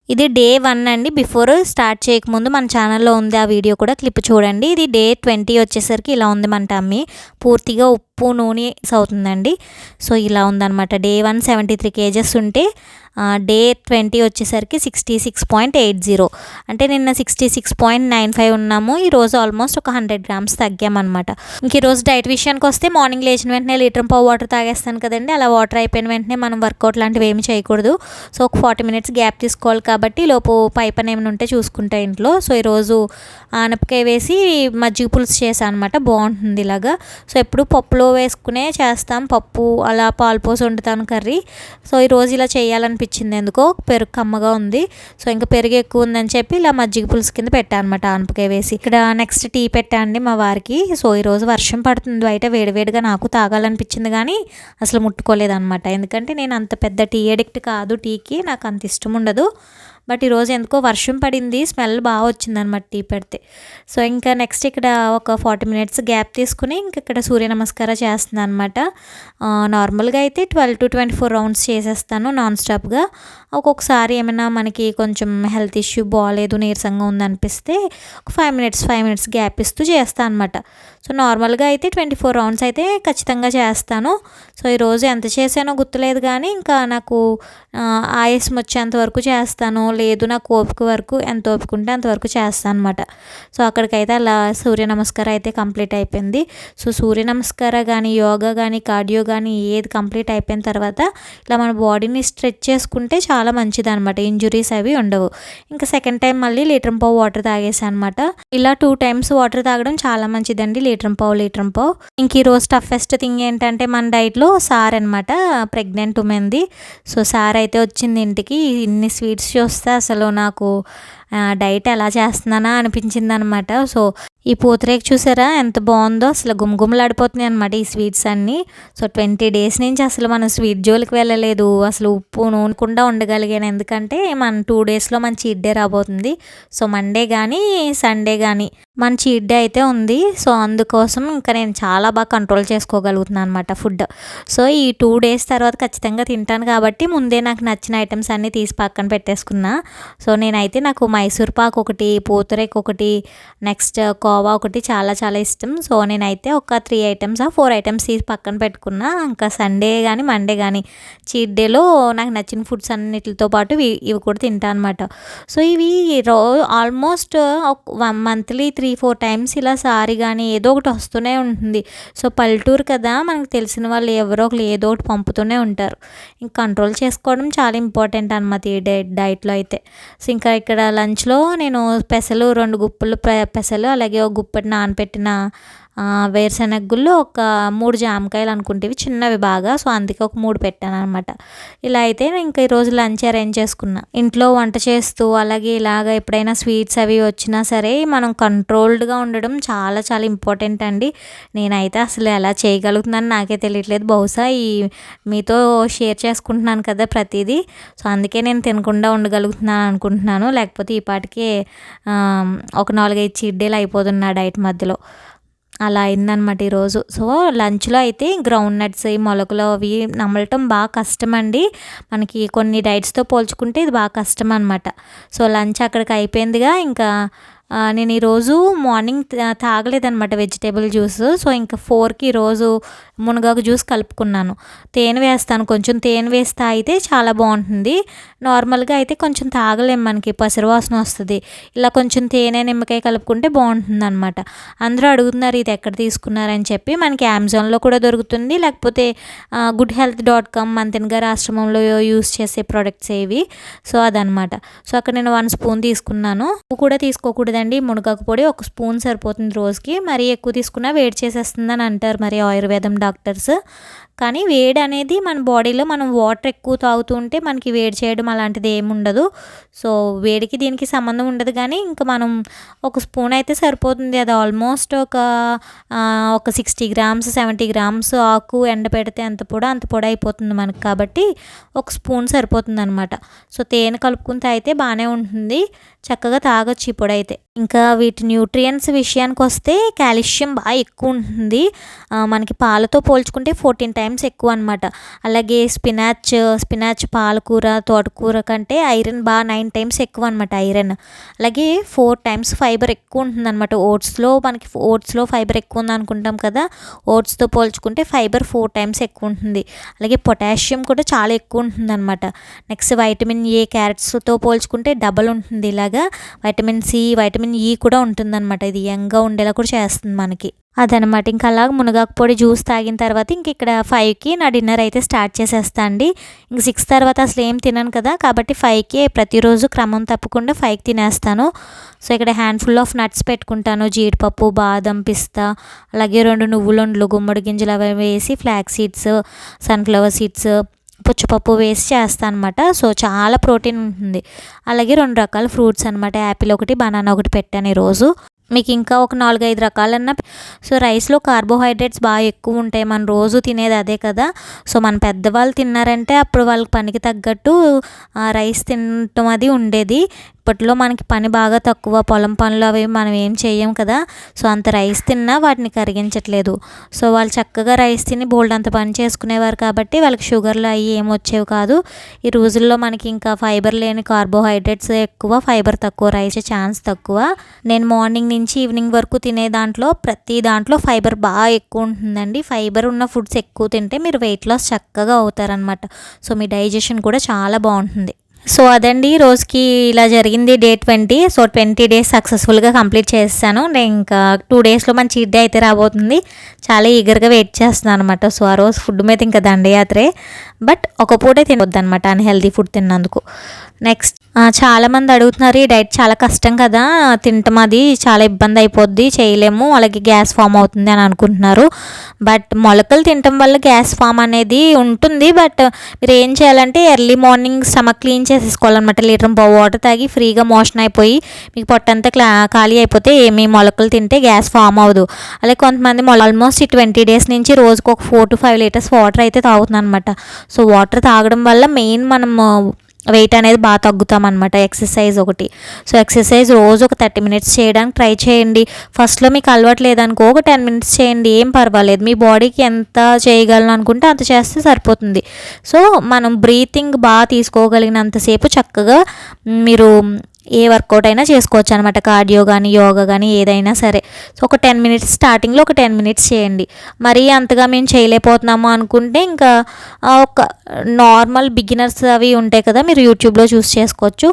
ఇది డే 1 అండి. Before start చేయకముందు మన ఛానల్‌లో ఉంది. ఆ వీడియో కూడా క్లిప్ చూడండి. ఇది డే 20 వచ్చేసరికి ఇలా ఉంది మన టమ్మీ. పూర్తిగా ఉప్పు, నూనె అవుతుందండి. సో, ఇలా ఉందనమాట. డే 1 73 కేజెస్ ఉంటే డే 20 వచ్చేసరికి 66.80. అంటే నిన్న 66.95 ఉన్నాము. ఈరోజు ఆల్మోస్ట్ ఒక 100 గ్రామ్స్ తగ్గామన్నమాట. ఇంక ఈరోజు డైట్ విషయానికి వస్తే మార్నింగ్ లేచిన వెంటనే లీటర్ పావు వాటర్ తాగేస్తాను కదండి. అలా వాటర్ అయిపోయిన వెంటనే మనం వర్కౌట్ లాంటివి ఏమి చేయకూడదు. సో, ఒక 40 మినిట్స్ గ్యాప్ తీసుకోవాలి కాబట్టి లోపు పై పని ఏమైనా ఉంటే చూసుకుంటా ఇంట్లో. సో, ఈరోజు ఆనపకాయ వేసి మజ్జిగ పులుసు చేశాను అనమాట. బాగుంటుంది ఇలాగా. సో, ఎప్పుడు పప్పులో వేసుకునే చేస్తాం. పప్పు అలా పాలు పోసి వండుతాను కర్రీ. సో, ఈరోజు ఇలా చేయాలనిపించింది ఎందుకో. పెరుగు కమ్మగా ఉంది. సో, ఇంకా పెరుగు ఎక్కువ ఉందని చెప్పి ఇలా మజ్జిగ పులుసు కింద పెట్టాను అనమాట ఆనపకాయ వేసి. ఇక్కడ నెక్స్ట్ టీ పెట్టా అండి మా వారికి. సో, ఈరోజు వర్షం పడుతుంది బయట. వేడివేడిగా నాకు తాగాలనిపించింది కానీ అసలు ముట్టుకోలేదన్నమాట. ఎందుకంటే నేను అంత పెద్ద టీ అడిక్ట్ కాదు. టీకి నాకు అంత ఇష్టం ఉండదు. బట్ ఈరోజు ఎందుకో వర్షం పడింది. స్మెల్ బాగా వచ్చిందనమాట టీ పెడితే. సో, ఇంకా నెక్స్ట్ ఇక్కడ ఒక 40 మినిట్స్ గ్యాప్ తీసుకుని ఇంక ఇక్కడ సూర్య నమస్కారం చేస్తున్నాను అనమాట. నార్మల్గా అయితే 12 to 24 రౌండ్స్ చేసేస్తాను నాన్ స్టాప్గా. ఒక్కొక్కసారి ఏమైనా మనకి కొంచెం హెల్త్ ఇష్యూ బాగాలేదు, నీరసంగా ఉందనిపిస్తే ఒక 5 మినిట్స్ గ్యాప్ ఇస్తూ చేస్తాను అనమాట. సో, నార్మల్గా అయితే 24 రౌండ్స్ అయితే ఖచ్చితంగా చేస్తాను. సో, ఈరోజు ఎంత చేశానో గుర్తులేదు కానీ ఇంకా నాకు ఆయాసం వచ్చేంత వరకు చేస్తాను. లేదు నాకు ఓపిక వరకు ఎంత ఓపిక ఉంటే అంతవరకు చేస్తాను అనమాట. సో, అక్కడికైతే అలా సూర్య నమస్కారం అయితే కంప్లీట్ అయిపోయింది. సో, సూర్య నమస్కారం కానీ, యోగా కానీ, కార్డియో కానీ ఏది కంప్లీట్ అయిపోయిన తర్వాత ఇలా మన బాడీని స్ట్రెచ్ చేసుకుంటే చాలా మంచిది అనమాట. ఇంజురీస్ అవి ఉండవు. ఇంకా సెకండ్ టైం మళ్ళీ లీటర్ పావు వాటర్ తాగేసాను అనమాట. ఇలా 2 టైమ్స్ వాటర్ తాగడం చాలా మంచిదండి. లీటర్ పావు. ఇంక ఈరోజు టఫెస్ట్ థింగ్ ఏంటంటే మన డైట్లో సార్ అనమాట, ప్రెగ్నెంట్ ఉమెన్ది. సో, సార్ అయితే వచ్చింది ఇంటికి. ఇన్ని స్వీట్స్ చూస్తే అసలు నాకు డైట్ ఎలా చేస్తున్నానా అనిపించింది అనమాట. సో, ఈ పూతరేక చూసారా ఎంత బాగుందో. అసలు గుమగుమలాడిపోతున్నాయి అనమాట ఈ స్వీట్స్ అన్నీ. సో, 20 డేస్ నుంచి అసలు మనం స్వీట్ జోలికి వెళ్ళలేదు. అసలు ఉప్పు నూనెకుండా ఉండగలిగాను. ఎందుకంటే మన 2 డేస్లో మన చీట్ డే రాబోతుంది. సో, మండే కానీ సండే కానీ మన చీట్ డే అయితే ఉంది. సో, అందుకోసం ఇంకా నేను చాలా బాగా కంట్రోల్ చేసుకోగలుగుతున్నాను అనమాట ఫుడ్. సో, ఈ 2 డేస్ తర్వాత ఖచ్చితంగా తింటాను కాబట్టి ముందే నాకు నచ్చిన ఐటమ్స్ అన్నీ తీసి పక్కన పెట్టేసుకున్నా. సో, నేనైతే నాకు మైసూర్ పాక్ ఒకటి, పూతరేక ఒకటి, నెక్స్ట్ కోవా ఒకటి చాలా చాలా ఇష్టం. సో, నేనైతే ఒక 3 ఐటమ్స్ 4 ఐటమ్స్ తీసి పక్కన పెట్టుకున్నా. ఇంకా సండే కానీ మండే కానీ చీట్ డేలో నాకు నచ్చిన ఫుడ్స్ అన్నిటితో పాటు ఇవి కూడా తింటాను అనమాట. సో, ఇవి ఆల్మోస్ట్ మంత్లీ 3-4 టైమ్స్ ఇలా సారీ కానీ ఏదో ఒకటి వస్తూనే ఉంటుంది. సో, పల్లెటూరు కదా, మనకు తెలిసిన వాళ్ళు ఎవరో ఒకరు ఏదో ఒకటి పంపుతూనే ఉంటారు. ఇంకా కంట్రోల్ చేసుకోవడం చాలా ఇంపార్టెంట్ అనమాట ఈ డైట్లో అయితే. సో, ఇంకా ఇక్కడ లంచ్లో నేను పెసలు 2 గుప్పులు పెసలు, అలాగే ఒక గుప్పెడు నానపెట్టిన వేరుశెనగ గుళ్ళు, ఒక 3 జామకాయలు అనుకుంటేవి చిన్నవి బాగా. సో, అందుకే ఒక 3 పెట్టాను అనమాట. ఇలా అయితే ఇంకా ఈరోజు లంచ్ అరేంజ్ చేసుకున్నా. ఇంట్లో వంట చేస్తూ అలాగే ఇలాగ ఎప్పుడైనా స్వీట్స్ అవి వచ్చినా సరే మనం కంట్రోల్డ్గా ఉండడం చాలా చాలా ఇంపార్టెంట్ అండి. నేనైతే అసలు ఎలా చేయగలుగుతున్నాను నాకే తెలియట్లేదు. బహుశా మీతో షేర్ చేసుకుంటున్నాను కదా ప్రతిదీ. సో, అందుకే నేను తినకుండా ఉండగలుగుతున్నాను అనుకుంటున్నాను. లేకపోతే ఈ పాటికే ఒక 4-5 చీట్ డేలు అయిపోతున్నా డైట్ మధ్యలో. అలా అయిందనమాట ఈరోజు. సో, లంచ్లో అయితే గ్రౌండ్ నట్స్, ఈ మొలకలు అవి నమలటం బాగా కష్టం అండి. మనకి కొన్ని డైట్స్తో పోల్చుకుంటే ఇది బాగా కష్టం అనమాట. సో, లంచ్ అక్కడికి అయిపోయిందిగా. ఇంకా నేను ఈరోజు మార్నింగ్ తాగలేదనమాట వెజిటేబుల్ జ్యూస్. సో, ఇంకా 4కి ఈరోజు మునగాకు జ్యూస్ కలుపుకున్నాను. తేనె వేస్తాను, కొంచెం తేనె వేసి తాగితే చాలా బాగుంటుంది. నార్మల్గా అయితే కొంచెం తాగలేము, మనకి పసరు వాసన వస్తుంది. ఇలా కొంచెం తేనె, నిమ్మకాయ కలుపుకుంటే బాగుంటుంది అనమాట. అందరూ అడుగుతున్నారు ఇది ఎక్కడ తీసుకున్నారని చెప్పి. మనకి అమెజాన్లో కూడా దొరుకుతుంది, లేకపోతే goodhealth.com మంతెన్ గారి ఆశ్రమంలో యూస్ చేసే ప్రొడక్ట్స్ ఏవి. సో, అదనమాట. సో, అక్కడ నేను 1 స్పూన్ తీసుకున్నాను. కూడా తీసుకోకూడదండి మునగాకు పొడి. 1 స్పూన్ సరిపోతుంది రోజుకి. మరీ ఎక్కువ తీసుకున్నా వేడి చేసేస్తుందని అంటారు మరి ఆయుర్వేదం డాక్టర్స్. కానీ వేడి అనేది మన బాడీలో మనం వాటర్ ఎక్కువ తాగుతూ ఉంటే మనకి వేడి చేయడం అలాంటిది ఏమి ఉండదు. సో, వేడికి దీనికి సంబంధం ఉండదు. కానీ ఇంకా మనం 1 స్పూన్ అయితే సరిపోతుంది. అది ఆల్మోస్ట్ ఒక 60 గ్రామ్స్ 70 గ్రామ్స్ ఆకు ఎండపెడితే అంత పొడి అయిపోతుంది మనకు. కాబట్టి 1 స్పూన్ సరిపోతుంది అనమాట. సో, తేనె కలుపుకుని తాగితే బాగానే ఉంటుంది. చక్కగా తాగొచ్చు ఈ పొడి అయితే. ఇంకా వీటి న్యూట్రియంట్స్ విషయానికి వస్తే కాల్షియం బాగా ఎక్కువ ఉంటుంది. మనకి పాలతో పోల్చుకుంటే 14 టైమ్స్ ఎక్కువ అనమాట. అలాగే స్పినాచ్ పాలకూర తోటకూర కంటే ఐరన్ బాగా 9 టైమ్స్ ఎక్కువ అనమాట ఐరన్. అలాగే 4 టైమ్స్ ఫైబర్ ఎక్కువ ఉంటుంది అనమాట. ఓట్స్లో ఫైబర్ ఎక్కువ ఉంది అనుకుంటాం కదా, ఓట్స్తో పోల్చుకుంటే ఫైబర్ 4 టైమ్స్ ఎక్కువ ఉంటుంది. అలాగే పొటాషియం కూడా చాలా ఎక్కువ ఉంటుంది అనమాట. నెక్స్ట్ వైటమిన్ ఏ క్యారెట్స్తో పోల్చుకుంటే డబల్ ఉంటుంది. ఇలాగా వైటమిన్ సి వైటమిన్ ఈ కూడా ఉంటుందన్నమాట. ఇది యంగ్గా ఉండేలా కూడా చేస్తుంది మనకి అదనమాట. ఇంకా అలాగ మునగాకు పొడి జ్యూస్ తాగిన తర్వాత ఇంక ఇక్కడ 5కి నా డిన్నర్ అయితే స్టార్ట్ చేసేస్తా అండి. ఇంక 6 తర్వాత అసలు ఏం తినను కదా, కాబట్టి 5కి ప్రతిరోజు క్రమం తప్పకుండా 5కి తినేస్తాను. సో ఇక్కడ హ్యాండ్ఫుల్ ఆఫ్ నట్స్ పెట్టుకుంటాను. జీడిపప్పు, బాదం, పిస్తా, అలాగే 2 నువ్వులుండలు, గుమ్మడి గింజలు అవి వేసి ఫ్లాక్స్ సీడ్స్, సన్ఫ్లవర్ సీడ్స్, పుచ్చపప్పు వేసి చేస్తాను అనమాట. సో చాలా ప్రోటీన్ ఉంటుంది. అలాగే 2 రకాల ఫ్రూట్స్ అనమాట, యాపిల్ ఒకటి, బనానా ఒకటి పెట్టాను ఈరోజు. మీకు ఇంకా ఒక 4-5 రకాలన్నా. సో రైస్లో కార్బోహైడ్రేట్స్ బాగా ఎక్కువ ఉంటాయి. మనం రోజు తినేది అదే కదా. సో మన పెద్దవాళ్ళు తిన్నారంటే అప్పుడు వాళ్ళకి పనికి తగ్గట్టు రైస్ తినటం అది ఉండేది. ఇప్పట్లో మనకి పని బాగా తక్కువ, పొలం పనులు అవి మనం ఏం చేయం కదా. సో అంత రైస్ తిన్నా వాటిని కరిగించట్లేదు. సో వాళ్ళు చక్కగా రైస్ తిని బోల్డ్ అంత పని చేసుకునేవారు కాబట్టి వాళ్ళకి షుగర్లు అవి ఏమొచ్చేవి కాదు. ఈ రోజుల్లో మనకి ఇంకా ఫైబర్ లేని కార్బోహైడ్రేట్స్ ఎక్కువ, ఫైబర్ తక్కువ, రైస్ ఛాన్స్ తక్కువ. నేను మార్నింగ్ నుంచి ఈవినింగ్ వరకు తినే దాంట్లో ప్రతి దాంట్లో ఫైబర్ బాగా ఎక్కువ ఉంటుందండి. ఫైబర్ ఉన్న ఫుడ్స్ ఎక్కువ తింటే మీరు వెయిట్ లాస్ చక్కగా అవుతారనమాట. సో మీ డైజెషన్ కూడా చాలా బాగుంటుంది. సో అదండి రోజుకి ఇలా జరిగింది డే 20. సో 20 డేస్ సక్సెస్ఫుల్గా కంప్లీట్ చేస్తాను. నేను ఇంకా 2 డేస్లో మన చీట్ డే అయితే రాబోతుంది. చాలా ఈగర్గా వెయిట్ చేస్తున్నాను అనమాట. సో ఆ రోజు ఫుడ్ మీద ఇంకా దండయాత్రే. బట్ ఒక పూటే తినవద్దు అనమాట అన్హెల్దీ ఫుడ్ తిన్నందుకు. నెక్స్ట్ చాలామంది అడుగుతున్నారు, ఈ డైట్ చాలా కష్టం కదా, తినటం అది చాలా ఇబ్బంది అయిపోద్ది, చేయలేము, అలాగే గ్యాస్ ఫామ్ అవుతుంది అని అనుకుంటున్నారు. బట్ మొలకలు తినటం వల్ల గ్యాస్ ఫామ్ అనేది ఉంటుంది. బట్ మీరు ఏం చేయాలంటే ఎర్లీ మార్నింగ్ స్టమక్ క్లీన్ చేసేసుకోవాలన్నమాట. లీటర్ వాటర్ తాగి ఫ్రీగా మోషన్ అయిపోయి మీకు పొట్టంతా ఖాళీ అయిపోతే ఏమీ మొలకలు తింటే గ్యాస్ ఫామ్ అవ్వదు. అలాగే కొంతమంది ఆల్మోస్ట్ ఈ 20 డేస్ నుంచి రోజుకు ఒక 4 to 5 లీటర్స్ వాటర్ అయితే తాగుతున్నాను అనమాట. సో వాటర్ తాగడం వల్ల మెయిన్ మనం వెయిట్ అనేది బాగా తగ్గుతామన్నమాట. ఎక్సర్సైజ్ ఒకటి. సో ఎక్సర్సైజ్ రోజు ఒక 30 మినిట్స్ చేయడానికి ట్రై చేయండి. ఫస్ట్లో మీకు అలవాటు లేదనుకో ఒక 10 మినిట్స్ చేయండి, ఏం పర్వాలేదు. మీ బాడీకి ఎంత చేయగలను అనుకుంటే అంత చేస్తే సరిపోతుంది. సో మనం బ్రీతింగ్ బాగా తీసుకోగలిగినంతసేపు చక్కగా మీరు ఏ వర్కౌట్ అయినా చేసుకోవచ్చు అనమాట. కార్డియో కానీ యోగా కానీ ఏదైనా సరే. సో ఒక 10 మినిట్స్ స్టార్టింగ్లో ఒక 10 మినిట్స్ చేయండి. మరీ అంతగా మేము చేయలేకపోతున్నాము అనుకుంటే ఇంకా ఒక నార్మల్ బిగినర్స్ అవి ఉంటాయి కదా, మీరు యూట్యూబ్లో చూస్ చేసుకోవచ్చు.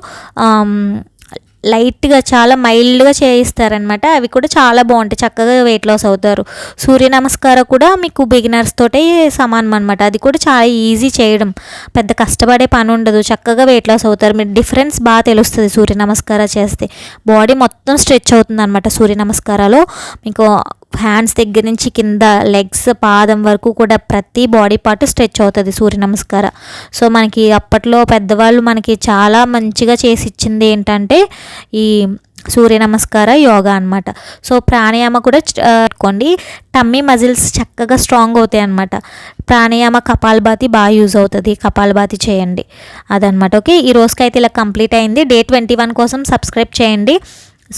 లైట్గా చాలా మైల్డ్గా చేయిస్తారనమాట. అవి కూడా చాలా బాగుంటాయి, చక్కగా వెయిట్ లాస్ అవుతారు. సూర్య నమస్కారం కూడా మీకు బిగినర్స్ తోటే సమానం అనమాట. అది కూడా చాలా ఈజీ చేయడం, పెద్ద కష్టపడే పని ఉండదు, చక్కగా వెయిట్ లాస్ అవుతారు. మీరు డిఫరెన్స్ బాగా తెలుస్తుంది సూర్య నమస్కారం చేస్తే. బాడీ మొత్తం స్ట్రెచ్ అవుతుంది అనమాట సూర్య నమస్కారాలు. మీకు హ్యాండ్స్ దగ్గర నుంచి కింద లెగ్స్, పాదం వరకు కూడా ప్రతి బాడీ పార్ట్ స్ట్రెచ్ అవుతుంది సూర్య నమస్కారం. సో మనకి అప్పట్లో పెద్దవాళ్ళు మనకి చాలా మంచిగా చేసి ఇచ్చింది ఏంటంటే ఈ సూర్య నమస్కార యోగా అనమాట. సో ప్రాణాయామ కూడా పెట్టుకోండి. టమ్మీ మజిల్స్ చక్కగా స్ట్రాంగ్ అవుతాయి అనమాట. ప్రాణాయామ కపాలభాతి బాగా యూజ్ అవుతుంది, కపాలభాతి చేయండి అదనమాట. ఓకే, ఈ రోజుకైతే ఇలా కంప్లీట్ అయింది. డే 21 కోసం సబ్స్క్రైబ్ చేయండి.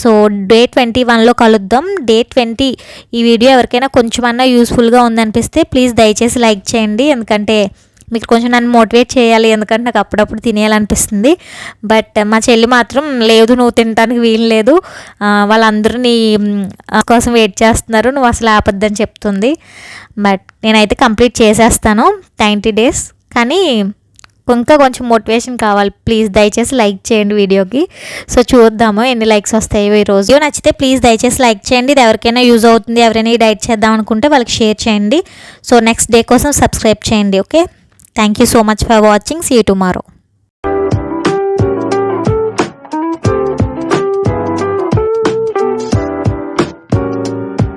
సో డే 21లో కలుద్దాం. డే 20 ఈ వీడియో ఎవరికైనా కొంచెమన్నా యూస్ఫుల్గా ఉందనిపిస్తే ప్లీజ్ దయచేసి లైక్ చేయండి. ఎందుకంటే మీకు కొంచెం నన్ను మోటివేట్ చేయాలి, ఎందుకంటే నాకు అప్పుడప్పుడు తినేయాలనిపిస్తుంది. బట్ మా చెల్లి మాత్రం లేదు, నువ్వు తినడానికి వీలు లేదు, వాళ్ళందరూ నీ కోసం వెయిట్ చేస్తున్నారు, నువ్వు అసలు ఆపొద్దని చెప్తుంది. బట్ నేనైతే కంప్లీట్ చేసేస్తాను 90 డేస్. కానీ ఇంకా కొంచెం మోటివేషన్ కావాలి. ప్లీజ్ దయచేసి లైక్ చేయండి వీడియోకి. సో చూద్దాము ఎన్ని లైక్స్ వస్తాయో ఈరోజు. వీడియో నచ్చితే ప్లీజ్ దయచేసి లైక్ చేయండి. ఇది ఎవరికైనా యూజ్ అవుతుంది, ఎవరైనా ఈ డైట్ చేద్దాం అనుకుంటే వాళ్ళకి షేర్ చేయండి. సో నెక్స్ట్ డే కోసం సబ్స్క్రైబ్ చేయండి. Okay, thank you so much for watching. See you tomorrow.